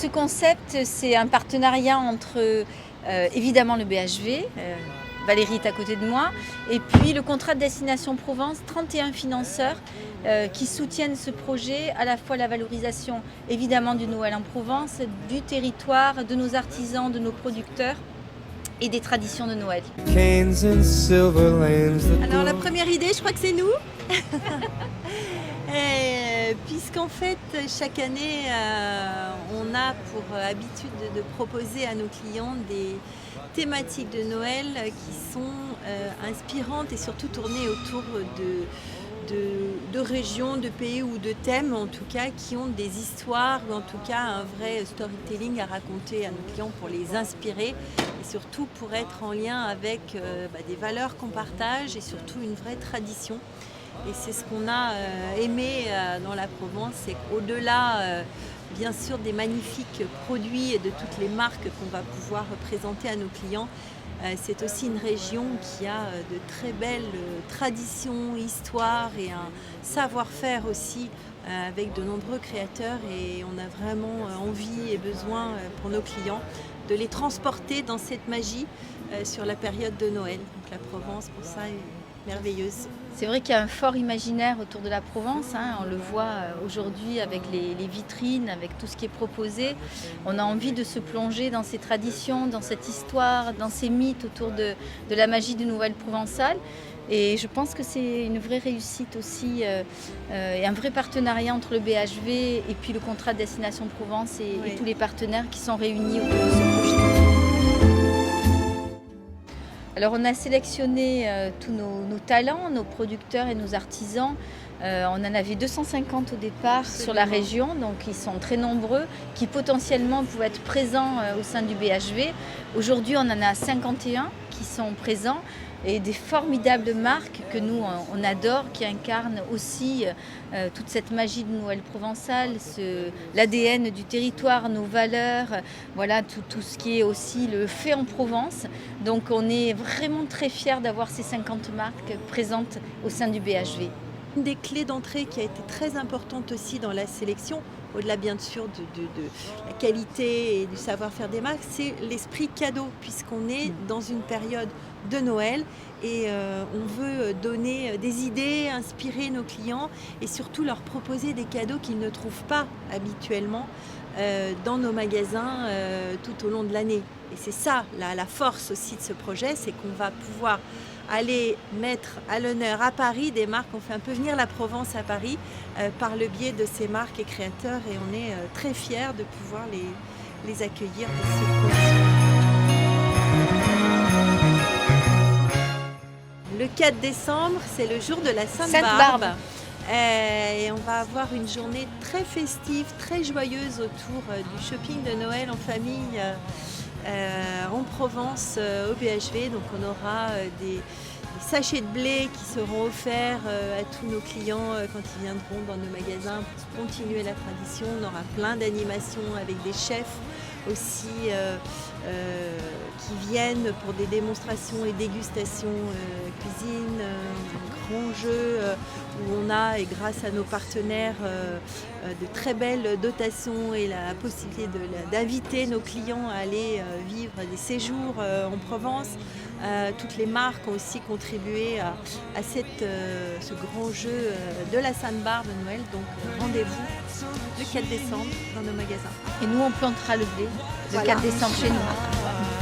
ce concept, c'est un partenariat entre évidemment le BHV, Valérie est à côté de moi, et puis le contrat de destination Provence, 31 financeurs qui soutiennent ce projet, à la fois la valorisation évidemment du Noël en Provence, du territoire, de nos artisans, de nos producteurs et des traditions de Noël. Alors la première idée, je crois que c'est nous. Puisqu'en fait, chaque année, on a pour habitude de proposer à nos clients des thématiques de Noël qui sont inspirantes et surtout tournées autour de régions, de pays ou de thèmes en tout cas qui ont des histoires ou en tout cas un vrai storytelling à raconter à nos clients pour les inspirer et surtout pour être en lien avec des valeurs qu'on partage et surtout une vraie tradition. Et c'est ce qu'on a aimé dans la Provence, c'est qu'au-delà bien sûr des magnifiques produits et de toutes les marques qu'on va pouvoir présenter à nos clients, c'est aussi une région qui a de très belles traditions, histoires et un savoir-faire aussi avec de nombreux créateurs et on a vraiment envie et besoin pour nos clients de les transporter dans cette magie sur la période de Noël. Donc la Provence pour ça est merveilleuse. C'est vrai qu'il y a un fort imaginaire autour de la Provence, on le voit aujourd'hui avec les vitrines, avec tout ce qui est proposé. On a envie de se plonger dans ces traditions, dans cette histoire, dans ces mythes autour de la magie du Noël provençal. Et je pense que c'est une vraie réussite aussi et un vrai partenariat entre le BHV et puis le contrat de destination Provence et tous les partenaires qui sont réunis autour de ce projet. Alors on a sélectionné tous nos talents, nos producteurs et nos artisans. On en avait 250 au départ sur la région, donc ils sont très nombreux, qui potentiellement pouvaient être présents au sein du BHV. Aujourd'hui on en a 51 qui sont présents et des formidables marques que nous on adore, qui incarnent aussi toute cette magie de Noël provençal, l'ADN du territoire, nos valeurs, voilà tout ce qui est aussi le fait en Provence. Donc on est vraiment très fiers d'avoir ces 50 marques présentes au sein du BHV. Une des clés d'entrée qui a été très importante aussi dans la sélection, au-delà bien sûr de la qualité et du savoir-faire des marques, c'est l'esprit cadeau, puisqu'on est dans une période de Noël et on veut donner des idées, inspirer nos clients et surtout leur proposer des cadeaux qu'ils ne trouvent pas habituellement dans nos magasins tout au long de l'année. Et c'est ça la force aussi de ce projet, c'est qu'on va pouvoir aller mettre à l'honneur à Paris des marques. On fait un peu venir la Provence à Paris par le biais de ces marques et créateurs et on est très fiers de pouvoir les accueillir dans ce projet. Le 4 décembre, c'est le jour de la Sainte-Barbe. Et on va avoir une journée très festive, très joyeuse autour du shopping de Noël en famille en Provence au BHV. Donc on aura des sachets de blé qui seront offerts à tous nos clients quand ils viendront dans nos magasins pour continuer la tradition. On aura plein d'animations avec des chefs aussi qui viennent pour des démonstrations et dégustations cuisine, un grand jeu où on a, et grâce à nos partenaires, de très belles dotations et la possibilité d'inviter nos clients à aller vivre des séjours en Provence. Toutes les marques ont aussi contribué à ce grand jeu de la Sainte-Barbe de Noël. Donc rendez-vous le 4 décembre dans nos magasins. Et nous on plantera le blé le 4 décembre chez nous.